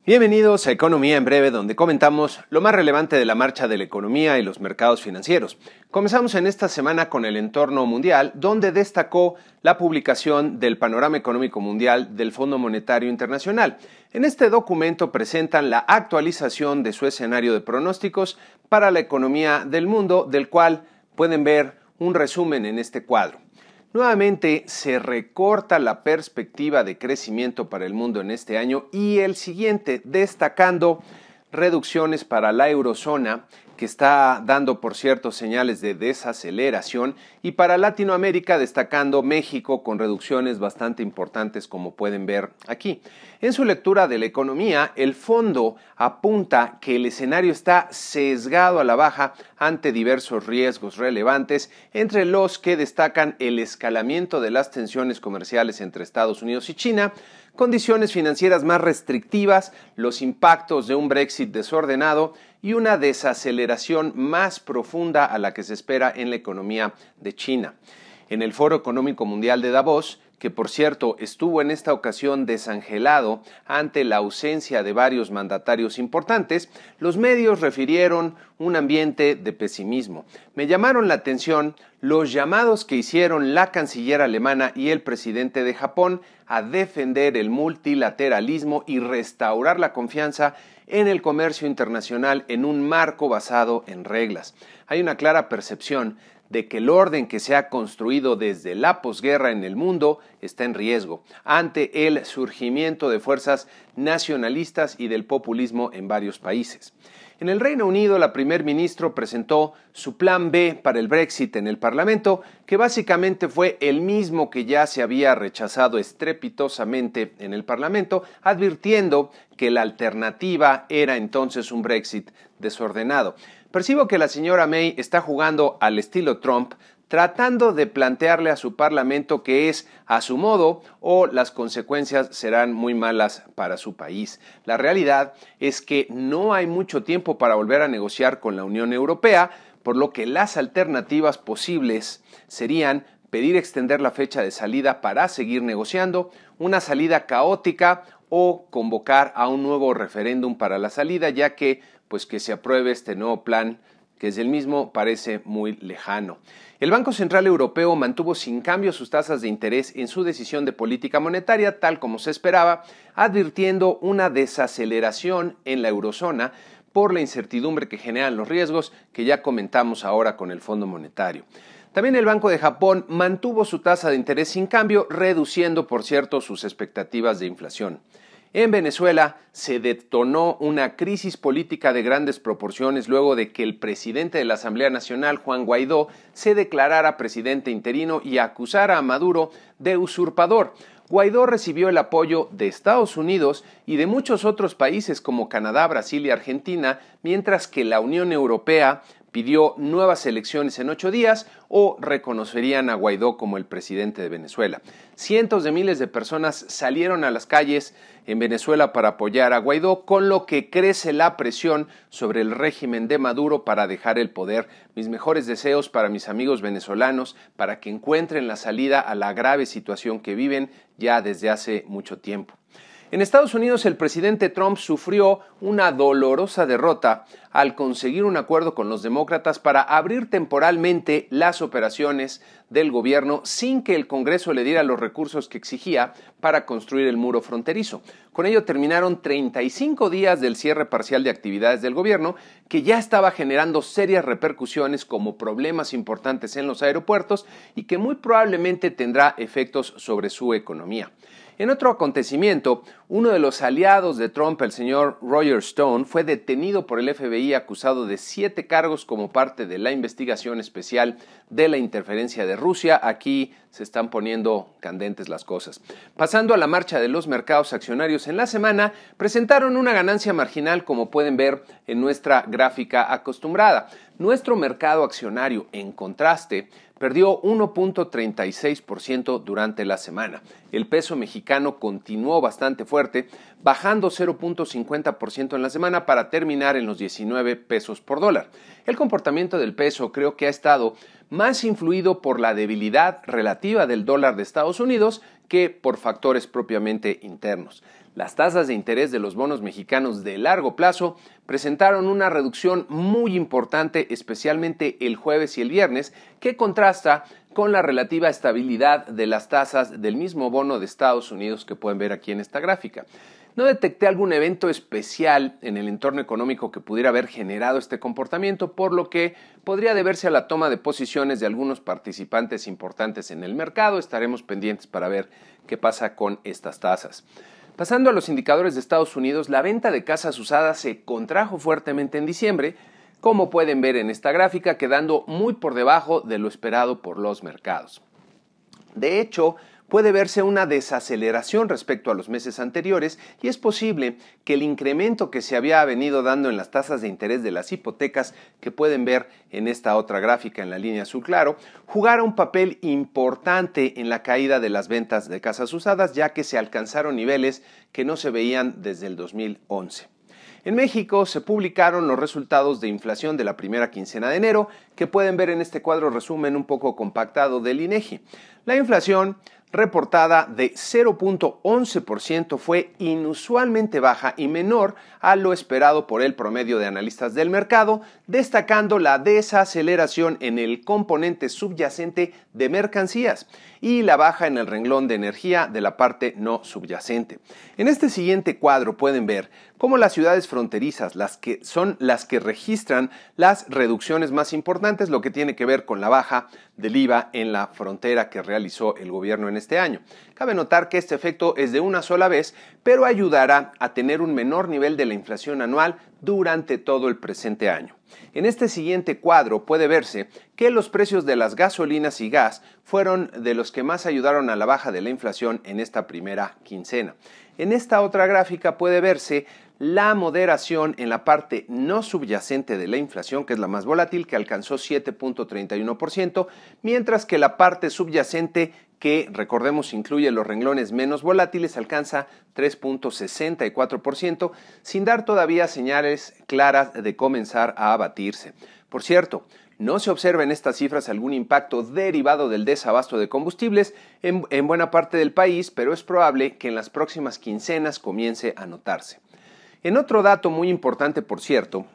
Bienvenidos a Economía en Breve, donde comentamos lo más relevante de la marcha de la economía y los mercados financieros. Comenzamos en esta semana con el entorno mundial, donde destacó la publicación del Panorama Económico Mundial del Fondo Monetario Internacional. En este documento presentan la actualización de su escenario de pronósticos para la economía del mundo, del cual pueden ver un resumen en este cuadro. Nuevamente se recorta la perspectiva de crecimiento para el mundo en este año y el siguiente, destacando reducciones para la eurozona, que está dando, por cierto, señales de desaceleración, y para Latinoamérica destacando México con reducciones bastante importantes, como pueden ver aquí. En su lectura de la economía, el fondo apunta que el escenario está sesgado a la baja ante diversos riesgos relevantes, entre los que destacan el escalamiento de las tensiones comerciales entre Estados Unidos y China, condiciones financieras más restrictivas, los impactos de un Brexit desordenado y una desaceleración más profunda a la que se espera en la economía de China. En el Foro Económico Mundial de Davos, que por cierto estuvo en esta ocasión desangelado ante la ausencia de varios mandatarios importantes, los medios refirieron un ambiente de pesimismo. Me llamaron la atención los llamados que hicieron la canciller alemana y el presidente de Japón a defender el multilateralismo y restaurar la confianza en el comercio internacional en un marco basado en reglas. Hay una clara percepción de que el orden que se ha construido desde la posguerra en el mundo está en riesgo ante el surgimiento de fuerzas nacionalistas y del populismo en varios países. En el Reino Unido, la primer ministro presentó su plan B para el Brexit en el Parlamento, que básicamente fue el mismo que ya se había rechazado estrepitosamente en el Parlamento, advirtiendo que la alternativa era entonces un Brexit desordenado. Percibo que la señora May está jugando al estilo Trump, tratando de plantearle a su parlamento que es a su modo o las consecuencias serán muy malas para su país. La realidad es que no hay mucho tiempo para volver a negociar con la Unión Europea, por lo que las alternativas posibles serían pedir extender la fecha de salida para seguir negociando, una salida caótica o convocar a un nuevo referéndum para la salida, ya que que se apruebe este nuevo plan, que es el mismo, parece muy lejano. El Banco Central Europeo mantuvo sin cambio sus tasas de interés en su decisión de política monetaria, tal como se esperaba, advirtiendo una desaceleración en la eurozona por la incertidumbre que generan los riesgos que ya comentamos ahora con el Fondo Monetario. También el Banco de Japón mantuvo su tasa de interés sin cambio, reduciendo, por cierto, sus expectativas de inflación. En Venezuela se detonó una crisis política de grandes proporciones luego de que el presidente de la Asamblea Nacional, Juan Guaidó, se declarara presidente interino y acusara a Maduro de usurpador. Guaidó recibió el apoyo de Estados Unidos y de muchos otros países como Canadá, Brasil y Argentina, mientras que la Unión Europea pidió nuevas elecciones en 8 días o reconocerían a Guaidó como el presidente de Venezuela. Cientos de miles de personas salieron a las calles en Venezuela para apoyar a Guaidó, con lo que crece la presión sobre el régimen de Maduro para dejar el poder. Mis mejores deseos para mis amigos venezolanos para que encuentren la salida a la grave situación que viven ya desde hace mucho tiempo. En Estados Unidos, el presidente Trump sufrió una dolorosa derrota al conseguir un acuerdo con los demócratas para abrir temporalmente las operaciones del gobierno sin que el Congreso le diera los recursos que exigía para construir el muro fronterizo. Con ello terminaron 35 días del cierre parcial de actividades del gobierno, que ya estaba generando serias repercusiones como problemas importantes en los aeropuertos y que muy probablemente tendrá efectos sobre su economía. En otro acontecimiento, uno de los aliados de Trump, el señor Roger Stone, fue detenido por el FBI acusado de 7 cargos como parte de la investigación especial de la interferencia de Rusia. Aquí se están poniendo candentes las cosas. Pasando a la marcha de los mercados accionarios en la semana, presentaron una ganancia marginal, como pueden ver en nuestra gráfica acostumbrada. Nuestro mercado accionario, en contraste, perdió 1.36% durante la semana. El peso mexicano continuó bastante fuerte, bajando 0.50% en la semana para terminar en los 19 pesos por dólar. El comportamiento del peso creo que ha estado más influido por la debilidad relativa del dólar de Estados Unidos que por factores propiamente internos. Las tasas de interés de los bonos mexicanos de largo plazo presentaron una reducción muy importante, especialmente el jueves y el viernes, que contrasta con la relativa estabilidad de las tasas del mismo bono de Estados Unidos que pueden ver aquí en esta gráfica. No detecté algún evento especial en el entorno económico que pudiera haber generado este comportamiento, por lo que podría deberse a la toma de posiciones de algunos participantes importantes en el mercado. Estaremos pendientes para ver qué pasa con estas tasas. Pasando a los indicadores de Estados Unidos, la venta de casas usadas se contrajo fuertemente en diciembre, como pueden ver en esta gráfica, quedando muy por debajo de lo esperado por los mercados. De hecho, puede verse una desaceleración respecto a los meses anteriores y es posible que el incremento que se había venido dando en las tasas de interés de las hipotecas, que pueden ver en esta otra gráfica en la línea azul claro, jugara un papel importante en la caída de las ventas de casas usadas, ya que se alcanzaron niveles que no se veían desde el 2011. En México se publicaron los resultados de inflación de la primera quincena de enero, que pueden ver en este cuadro resumen un poco compactado del INEGI. La inflación reportada de 0.11% fue inusualmente baja y menor a lo esperado por el promedio de analistas del mercado, destacando la desaceleración en el componente subyacente de mercancías y la baja en el renglón de energía de la parte no subyacente. En este siguiente cuadro pueden ver cómo las ciudades fronterizas, son las que registran las reducciones más importantes, lo que tiene que ver con la baja del IVA en la frontera que realizó el gobierno en este año. Cabe notar que este efecto es de una sola vez, pero ayudará a tener un menor nivel de la inflación anual durante todo el presente año. En este siguiente cuadro puede verse que los precios de las gasolinas y gas fueron de los que más ayudaron a la baja de la inflación en esta primera quincena. En esta otra gráfica puede verse la moderación en la parte no subyacente de la inflación, que es la más volátil, que alcanzó 7.31%, mientras que la parte subyacente, que recordemos incluye los renglones menos volátiles, alcanza 3.64%, sin dar todavía señales claras de comenzar a abatirse. Por cierto, no se observa en estas cifras algún impacto derivado del desabasto de combustibles en buena parte del país, pero es probable que en las próximas quincenas comience a notarse. En otro dato muy importante, por cierto,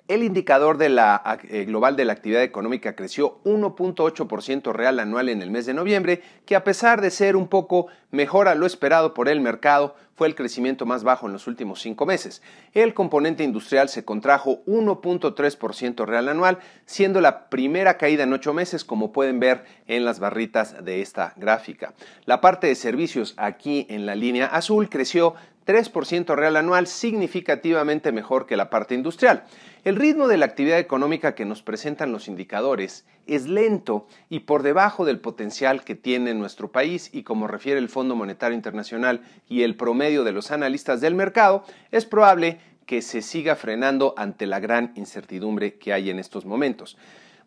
el indicador global de la actividad económica creció 1.8% real anual en el mes de noviembre, que a pesar de ser un poco mejor a lo esperado por el mercado, fue el crecimiento más bajo en los últimos 5 meses. El componente industrial se contrajo 1.3% real anual, siendo la primera caída en 8 meses, como pueden ver en las barritas de esta gráfica. La parte de servicios, aquí en la línea azul, creció 3% real anual, significativamente mejor que la parte industrial. El ritmo de la actividad económica que nos presentan los indicadores es lento y por debajo del potencial que tiene nuestro país, y como refiere el Fondo Monetario Internacional y el promedio de los analistas del mercado, es probable que se siga frenando ante la gran incertidumbre que hay en estos momentos.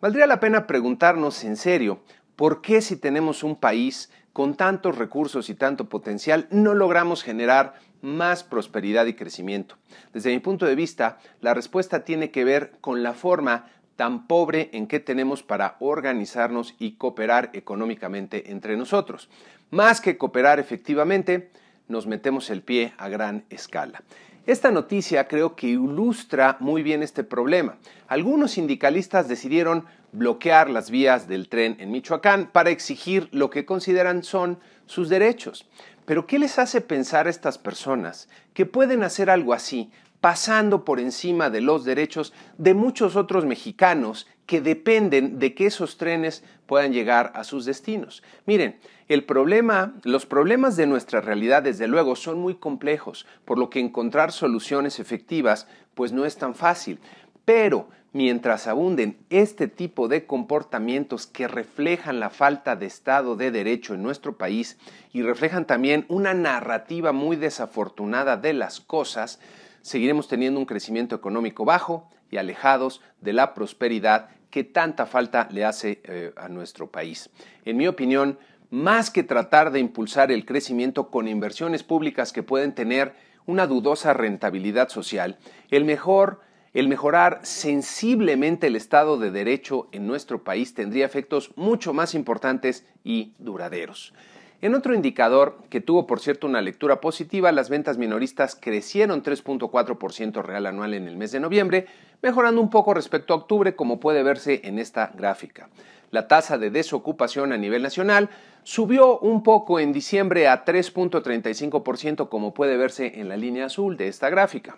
Valdría la pena preguntarnos en serio, ¿por qué si tenemos un país con tantos recursos y tanto potencial no logramos generar más prosperidad y crecimiento? Desde mi punto de vista, la respuesta tiene que ver con la forma tan pobre en que tenemos para organizarnos y cooperar económicamente entre nosotros. Más que cooperar efectivamente, nos metemos el pie a gran escala. Esta noticia creo que ilustra muy bien este problema. Algunos sindicalistas decidieron bloquear las vías del tren en Michoacán para exigir lo que consideran son sus derechos. Pero ¿qué les hace pensar a estas personas que pueden hacer algo así, pasando por encima de los derechos de muchos otros mexicanos que dependen de que esos trenes puedan llegar a sus destinos? Miren, los problemas de nuestra realidad, desde luego, son muy complejos, por lo que encontrar soluciones efectivas pues no es tan fácil. Pero mientras abunden este tipo de comportamientos que reflejan la falta de Estado de Derecho en nuestro país y reflejan también una narrativa muy desafortunada de las cosas, seguiremos teniendo un crecimiento económico bajo y alejados de la prosperidad que tanta falta le hace a nuestro país. En mi opinión, más que tratar de impulsar el crecimiento con inversiones públicas que pueden tener una dudosa rentabilidad social, el mejorar sensiblemente el Estado de Derecho en nuestro país tendría efectos mucho más importantes y duraderos. En otro indicador, que tuvo por cierto una lectura positiva, las ventas minoristas crecieron 3.4% real anual en el mes de noviembre, mejorando un poco respecto a octubre, como puede verse en esta gráfica. La tasa de desocupación a nivel nacional subió un poco en diciembre a 3.35%, como puede verse en la línea azul de esta gráfica.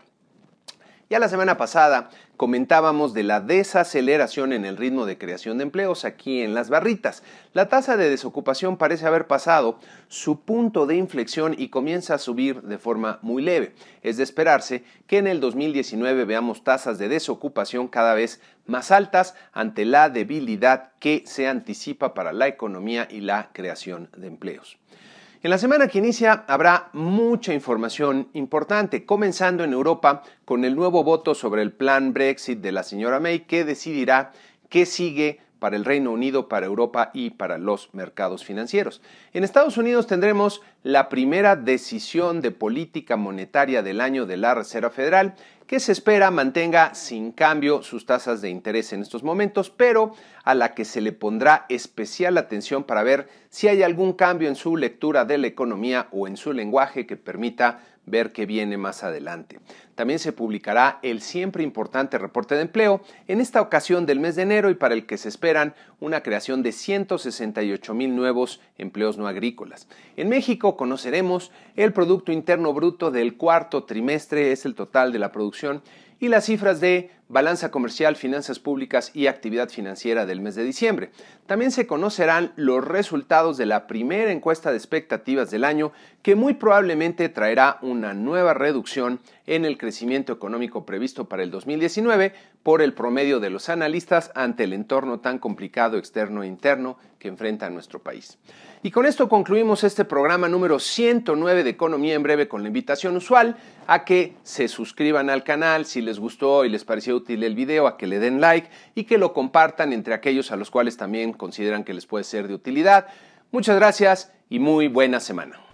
Ya la semana pasada comentábamos de la desaceleración en el ritmo de creación de empleos aquí en las barritas. La tasa de desocupación parece haber pasado su punto de inflexión y comienza a subir de forma muy leve. Es de esperarse que en el 2019 veamos tasas de desocupación cada vez más altas ante la debilidad que se anticipa para la economía y la creación de empleos. En la semana que inicia habrá mucha información importante, comenzando en Europa con el nuevo voto sobre el plan Brexit de la señora May, que decidirá qué sigue para el Reino Unido, para Europa y para los mercados financieros. En Estados Unidos tendremos la primera decisión de política monetaria del año de la Reserva Federal, que se espera mantenga sin cambio sus tasas de interés en estos momentos, pero a la que se le pondrá especial atención para ver si hay algún cambio en su lectura de la economía o en su lenguaje que permita ver qué viene más adelante. También se publicará el siempre importante reporte de empleo, en esta ocasión del mes de enero, y para el que se esperan una creación de 168,000 nuevos empleos no agrícolas. En México conoceremos el Producto Interno Bruto del cuarto trimestre, es el total de la producción, y las cifras de balanza comercial, finanzas públicas y actividad financiera del mes de diciembre. También se conocerán los resultados de la primera encuesta de expectativas del año, que muy probablemente traerá una nueva reducción en el crecimiento económico previsto para el 2019 por el promedio de los analistas ante el entorno tan complicado externo e interno que enfrenta nuestro país. Y con esto concluimos este programa número 109 de Economía en Breve, con la invitación usual a que se suscriban al canal si les gustó y les pareció útil el video, a que le den like y que lo compartan entre aquellos a los cuales también consideran que les puede ser de utilidad. Muchas gracias y muy buena semana.